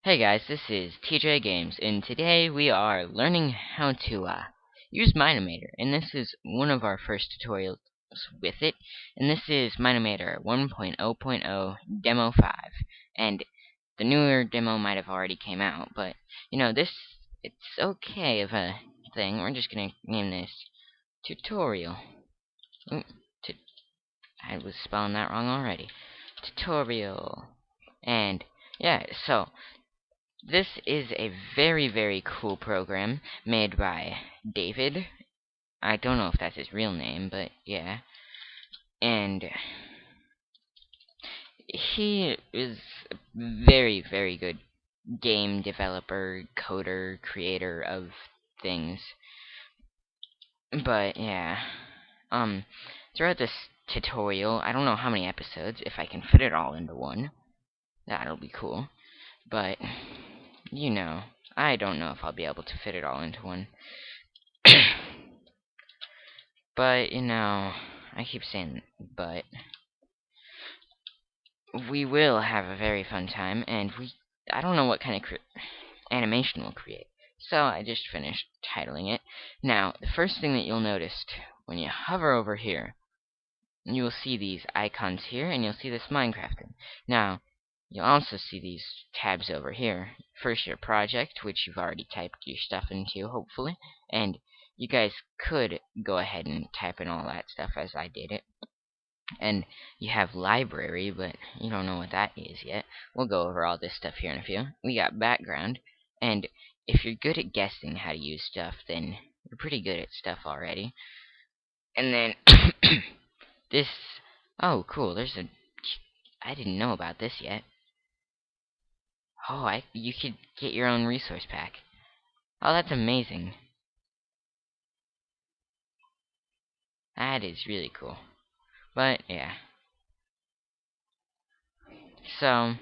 Hey guys, this is TJGames, and today we are learning how to use Mine-Imator, and this is one of our first tutorials with it, and this is Mine-Imator 1.0.0 Demo 5, and the newer demo might have already came out, but, it's okay of a thing. We're just gonna name this tutorial. Ooh, I was spelling that wrong already. Tutorial. And, yeah, so this is a very, very cool program made by David. I don't know if that's his real name, but yeah. And he is a very, very good game developer, coder, creator of things. But yeah. Throughout this tutorial, I don't know how many episodes, if I can fit it all into one, that'll be cool. But I don't know if I'll be able to fit it all into one. But, I keep saying but. We will have a very fun time, and I don't know what kind of animation we'll create. So I just finished titling it. Now, the first thing that you'll notice when you hover over here, you will see these icons here, and you'll see this Minecrafting. Now, you'll also see these tabs over here. First, your project, which you've already typed your stuff into, hopefully. And you guys could go ahead and type in all that stuff as I did it. And you have library, but you don't know what that is yet. We'll go over all this stuff here in a few. We got background, and if you're good at guessing how to use stuff, then you're pretty good at stuff already. And then this, oh cool, I didn't know about this yet. Oh, you could get your own resource pack. Oh, that's amazing. That is really cool. But, yeah. So,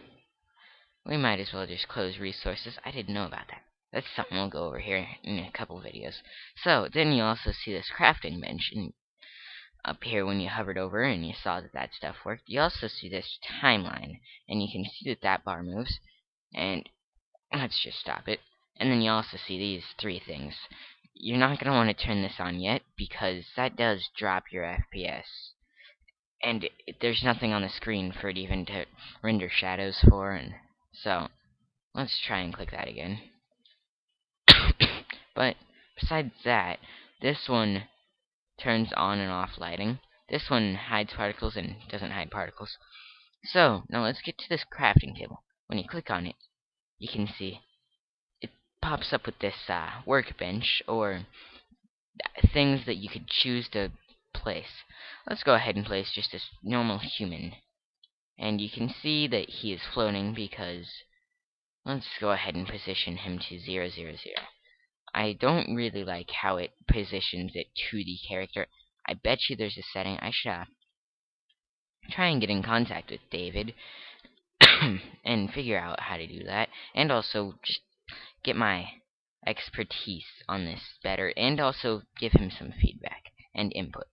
we might as well just close resources. I didn't know about that. That's something we'll go over here in a couple videos. So, then you also see this crafting bench up here when you hovered over and you saw that stuff worked. You also see this timeline, and you can see that bar moves. And let's just stop it. And then you also see these three things. You're not going to want to turn this on yet, because that does drop your FPS. And there's nothing on the screen for it even to render shadows for, and so let's try and click that again. But besides that, this one turns on and off lighting. This one hides particles and doesn't hide particles. So now let's get to this crafting table. When you click on it, you can see it pops up with this workbench, or things that you could choose to place. Let's go ahead and place just this normal human. And you can see that he is floating because let's go ahead and position him to 0, 0, 0. I don't really like how it positions it to the character. I bet you there's a setting. I should try and get in contact with David and figure out how to do that, and also just get my expertise on this better, and also give him some feedback and input.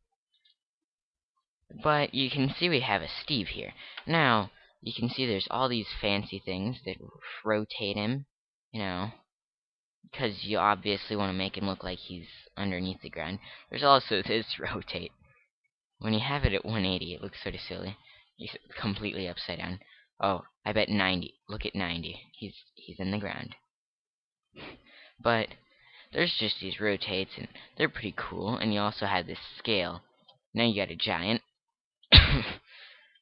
But you can see we have a Steve here. Now, you can see there's all these fancy things that rotate him, because you obviously want to make him look like he's underneath the ground. There's also this rotate. When you have it at 180, it looks sort of silly. He's completely upside down. Oh, I bet 90. Look at 90. He's in the ground. But there's just these rotates, and they're pretty cool. And you also have this scale. Now you got a giant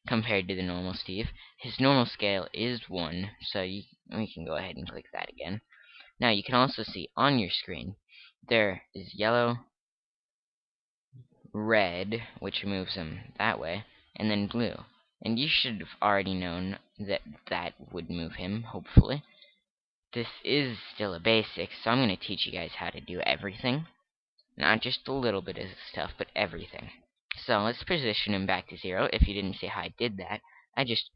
compared to the normal Steve. His normal scale is 1, so we can go ahead and click that again. Now you can also see on your screen there is yellow, red, which moves him that way, and then blue. And you should have already known that that would move him, hopefully. This is still a basic, so I'm going to teach you guys how to do everything. Not just a little bit of stuff, but everything. So let's position him back to 0. If you didn't see how I did that, I just,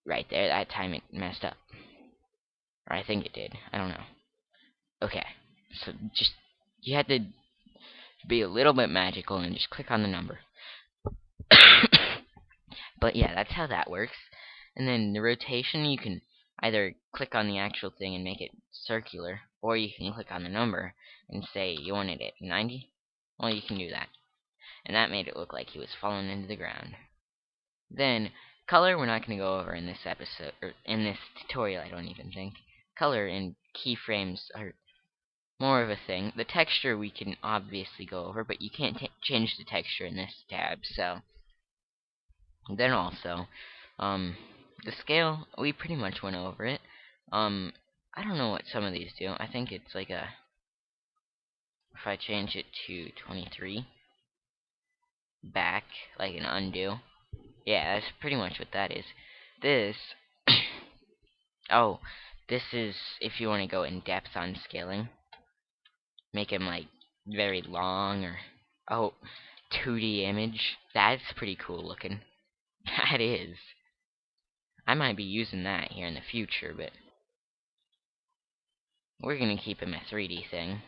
right there, that time it messed up. Or I think it did. I don't know. Okay. So you had to be a little bit magical and just click on the number. But yeah, that's how that works. And then the rotation, either click on the actual thing and make it circular, or you can click on the number and say you want it at 90. Well, you can do that. And that made it look like he was falling into the ground. Then, color we're not going to go over in this episode, or in this tutorial, I don't even think. Color and keyframes are more of a thing. The texture we can obviously go over, but you can't change the texture in this tab, so. Then also, the scale, we pretty much went over it. I don't know what some of these do. I think it's like a, if I change it to 23, back, like an undo. Yeah, that's pretty much what that is. This, oh, this is if you want to go in depth on scaling. Make him like very long, or, oh, 2D image. That's pretty cool looking. That is. I might be using that here in the future, but we're gonna keep him a 3D thing.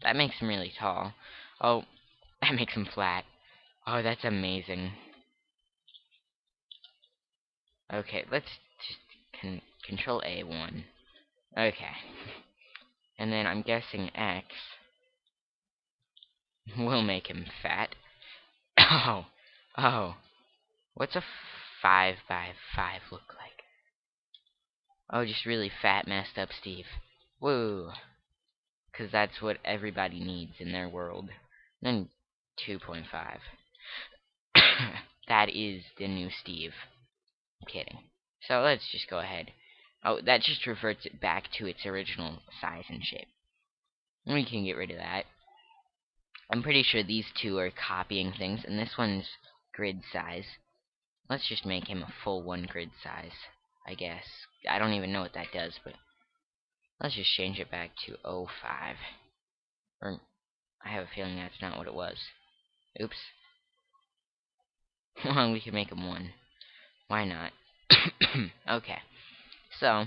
That makes him really tall. Oh, that makes him flat. Oh, that's amazing. Okay, let's just control A1. Okay. And then I'm guessing X will make him fat. Oh, oh. What's a 5 by 5 look like? Oh, just really fat, messed up Steve. Woo. Because that's what everybody needs in their world. Then 2.5. That is the new Steve. I'm kidding. So let's just go ahead. Oh, that just reverts it back to its original size and shape. We can get rid of that. I'm pretty sure these two are copying things, and this one's grid size. Let's just make him a full 1 grid size, I guess. I don't even know what that does, but let's just change it back to 05. Or, I have a feeling that's not what it was. Oops. Well, we can make him 1. Why not? Okay. So,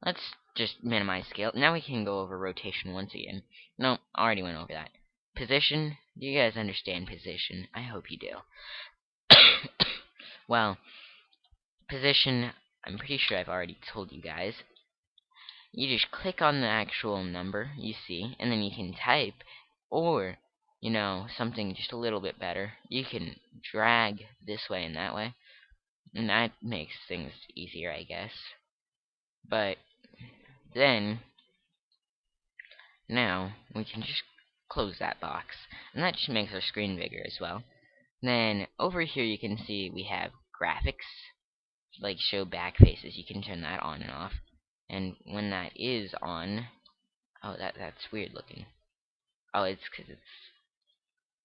let's just minimize scale. Now we can go over rotation once again. No, I already went over that. Position. Do you guys understand position? I hope you do. Well, position, I'm pretty sure I've already told you guys. You just click on the actual number you see, and then you can type, or, you know, something just a little bit better. You can drag this way and that way, and that makes things easier, I guess. But then, now, we can just close that box, and that just makes our screen bigger as well. Then, over here you can see we have graphics, like show back faces. You can turn that on and off. And when that is on, oh, that's weird looking. Oh, it's because it's,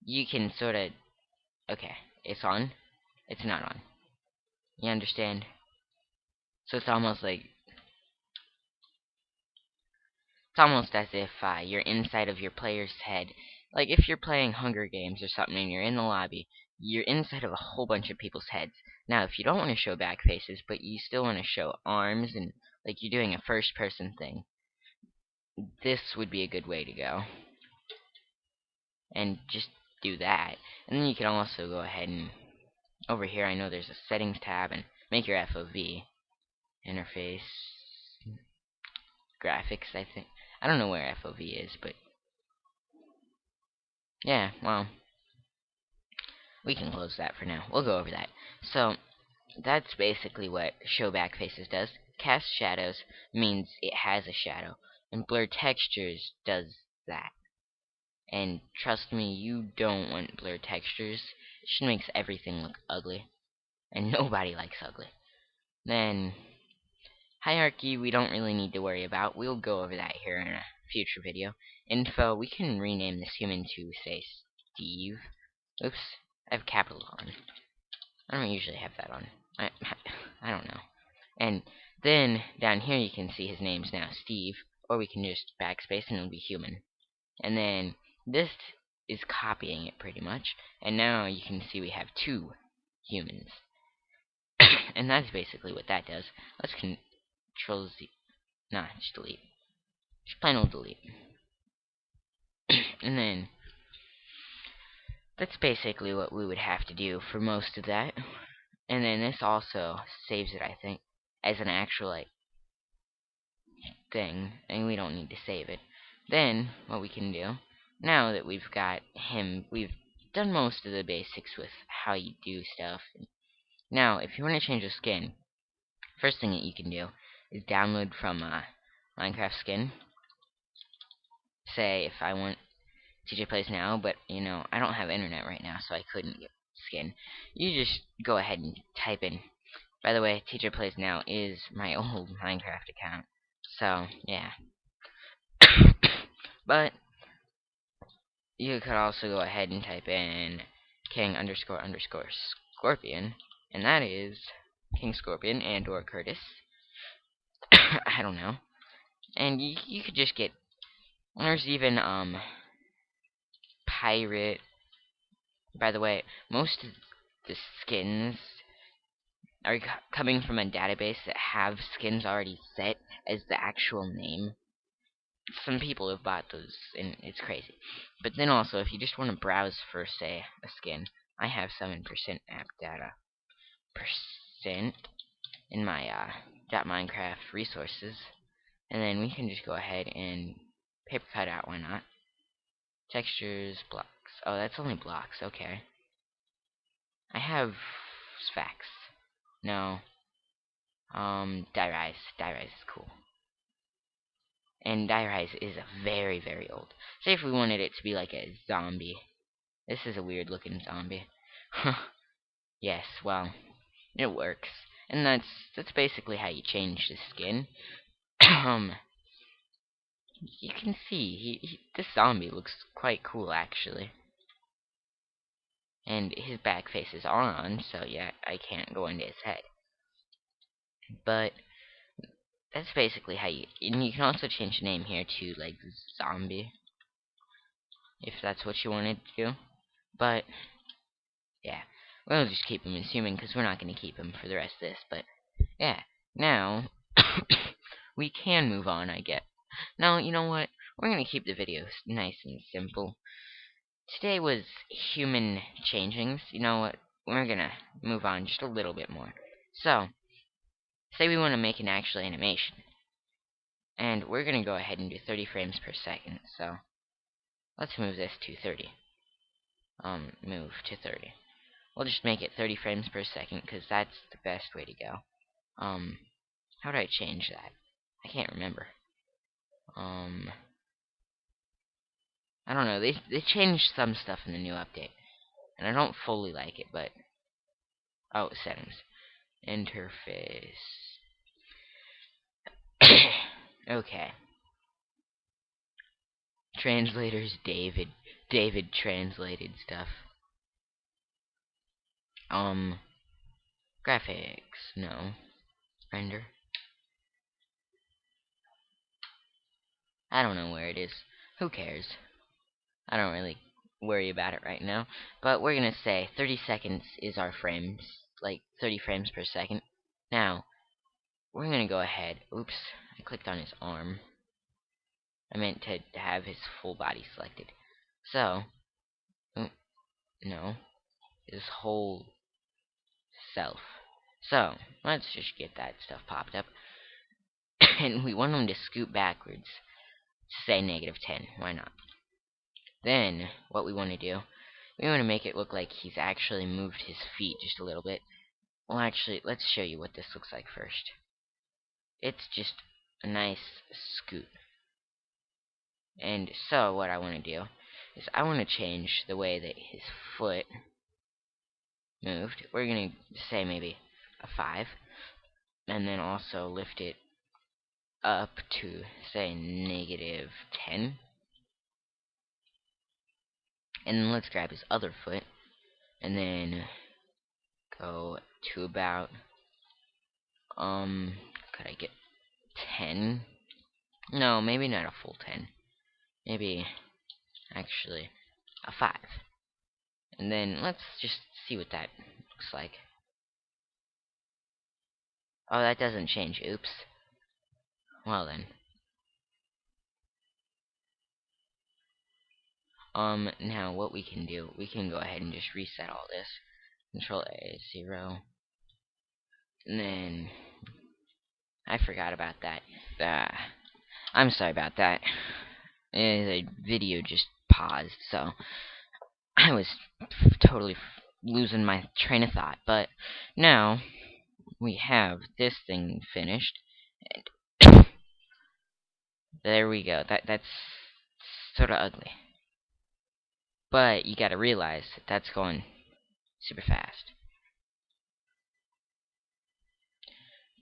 you can sort of, okay, it's on, it's not on. You understand? So it's almost like, it's almost as if you're inside of your player's head. Like if you're playing Hunger Games or something and you're in the lobby, you're inside of a whole bunch of people's heads. Now, if you don't want to show back faces, but you still want to show arms and like you're doing a first-person thing, this would be a good way to go. And just do that. And then you can also go ahead and, over here I know there's a settings tab, and make your FOV. Interface. Graphics, I think. I don't know where FOV is, but yeah, well, we can close that for now. We'll go over that. So, that's basically what show back faces does. Cast shadows means it has a shadow, and blur textures does that. And trust me, you don't want blur textures. It just makes everything look ugly, and nobody likes ugly. Then, hierarchy we don't really need to worry about. We'll go over that here in a future video. Info, we can rename this human to, say, Steve. Oops, I have capitals on. I don't usually have that on. I don't know. And then, down here you can see his name's now Steve, or we can just backspace and it'll be human. And then, this is copying it pretty much, and now you can see we have 2 humans. And that's basically what that does. Let's Control Z. Nah, just delete. Just plain old delete. And then, that's basically what we would have to do for most of that. And then this also saves it, I think. as an actual, like, thing, and we don't need to save it. Then, what we can do, now that we've got him, we've done most of the basics with how you do stuff. Now, if you want to change the skin, first thing that you can do is download from Minecraft Skin. Say, if I want TJ Plays Now, but, I don't have internet right now, so I couldn't get skin. You just go ahead and type in. By the way, TJ Plays Now is my old Minecraft account. So, yeah. But you could also go ahead and type in King __ Scorpion, and that is King Scorpion and or Curtis. I don't know. And you could just get, there's even pirate. By the way, most of the skins are coming from a database that have skins already set as the actual name. Some people have bought those, and it's crazy. But then also, if you just want to browse for, say, a skin, I have 7% app data percent in my .minecraft resources, and then we can just go ahead and paper cut out. Why not? Textures, blocks. Oh, that's only blocks. Okay. I have Sphax. No. Die Rise. Die Rise is cool. And Die Rise is a very, very old. Say if we wanted it to be like a zombie. This is a weird looking zombie. Yes, well, it works. And that's basically how you change the skin. You can see, this zombie looks quite cool, actually. And his back face is on, so yeah, I can't go into his head. But that's basically how and you can also change the name here to, like, zombie, if that's what you wanted to do. But, yeah, we'll just keep him assuming, because we're not going to keep him for the rest of this. But, yeah, now, we can move on, I guess. No, you know what? We're going to keep the video nice and simple. Today was human changings. You know what? We're going to move on just a little bit more. So, say we want to make an actual animation. And we're going to go ahead and do 30 frames per second. So, let's move this to 30. Move to 30. We'll just make it 30 frames per second, because that's the best way to go. How do I change that? I can't remember. I don't know. They changed some stuff in the new update, and I don't fully like it, but oh, settings, interface. Okay. Translators, David translated stuff. Graphics, no. Render. I don't know where it is. Who cares? I don't really worry about it right now. But we're gonna say 30 seconds is our frames, like 30 frames per second. Now, we're gonna go ahead. Oops, I clicked on his arm. I meant to have his full body selected. So, no, his whole self. So, let's just get that stuff popped up. And we want him to scoot backwards. Say -10. Why not? Then, what we want to do, we want to make it look like he's actually moved his feet just a little bit. Well, actually, let's show you what this looks like first. It's just a nice scoot. And so, what I want to do is I want to change the way that his foot moved. We're going to say maybe a 5. And then also lift it up to, say, -10. And then let's grab his other foot. And then go to about, could I get 10? No, maybe not a full 10. Maybe, actually, a 5. And then let's just see what that looks like. Oh, that doesn't change. Oops. Well then. Now what we can do, we can go ahead and just reset all this. Control A, 0. And then I forgot about that. Uh, I'm sorry about that. The video just paused, so I was totally losing my train of thought. But now we have this thing finished, and there we go. That's sort of ugly, but you gotta realize that that's going super fast.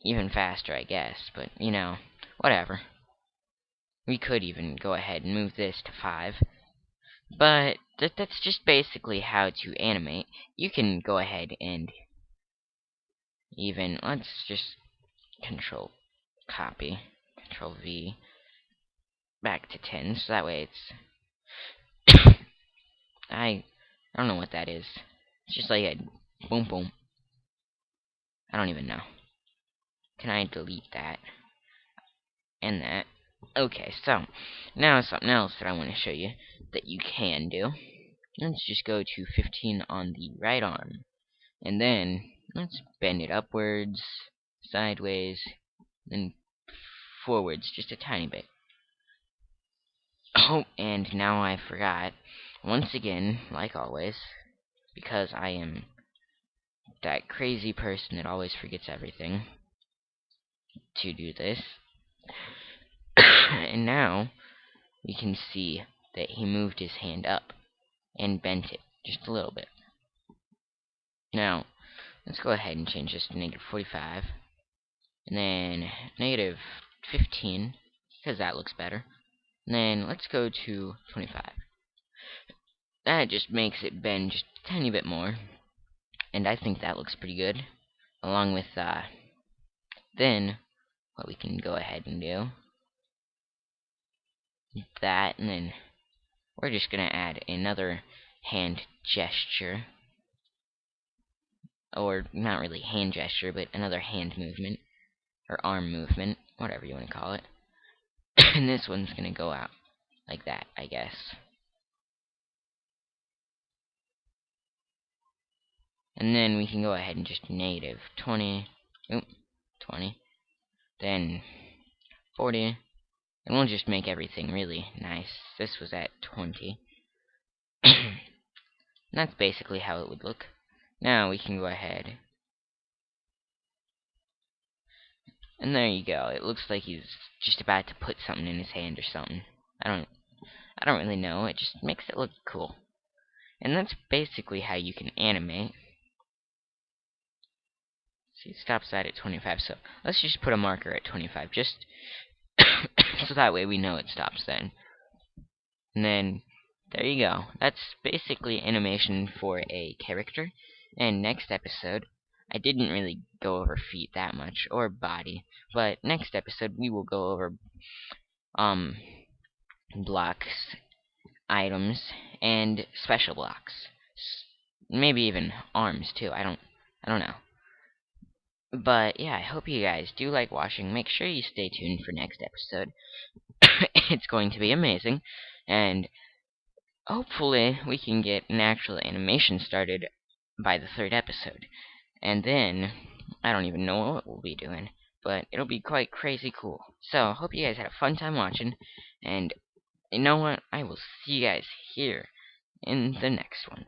Even faster, I guess, but you know, whatever. We could even go ahead and move this to 5. But that's just basically how to animate. You can go ahead and even, let's just control copy, control V, back to 10, so that way it's, I don't know what that is. It's just like a boom boom. I don't even know. Can I delete that? And that. Okay, so now something else that I want to show you that you can do. Let's just go to 15 on the right arm. And then let's bend it upwards, sideways, then forwards just a tiny bit. Oh, and now I forgot. Once again, like always, because I am that crazy person that always forgets everything, to do this. And now we can see that he moved his hand up and bent it just a little bit. Now, let's go ahead and change this to -45. And then -15, because that looks better. And then let's go to 25. That just makes it bend just a tiny bit more. And I think that looks pretty good. Along with, then, what we can go ahead and do, that, and then we're just going to add another hand gesture. Or, not really hand gesture, but another hand movement. Or arm movement, whatever you want to call it. And this one's going to go out like that, I guess. And then we can go ahead and just -20, 20, then 40, and we'll just make everything really nice. This was at 20. And that's basically how it would look. Now we can go ahead. And there you go. It looks like he's just about to put something in his hand or something. I don't really know. It just makes it look cool. And that's basically how you can animate. See, it stops that at 25, so let's just put a marker at 25, just so that way we know it stops then. And then, there you go. That's basically animation for a character. And next episode, I didn't really go over feet that much, or body, but next episode we will go over, blocks, items, and special blocks. Maybe even arms, too. I don't know. But yeah, I hope you guys do like watching. Make sure you stay tuned for next episode. It's going to be amazing, and hopefully we can get an actual animation started by the 3rd episode. And then, I don't even know what we'll be doing, but it'll be quite crazy cool. So, hope you guys had a fun time watching, and you know what? I will see you guys here in the next one.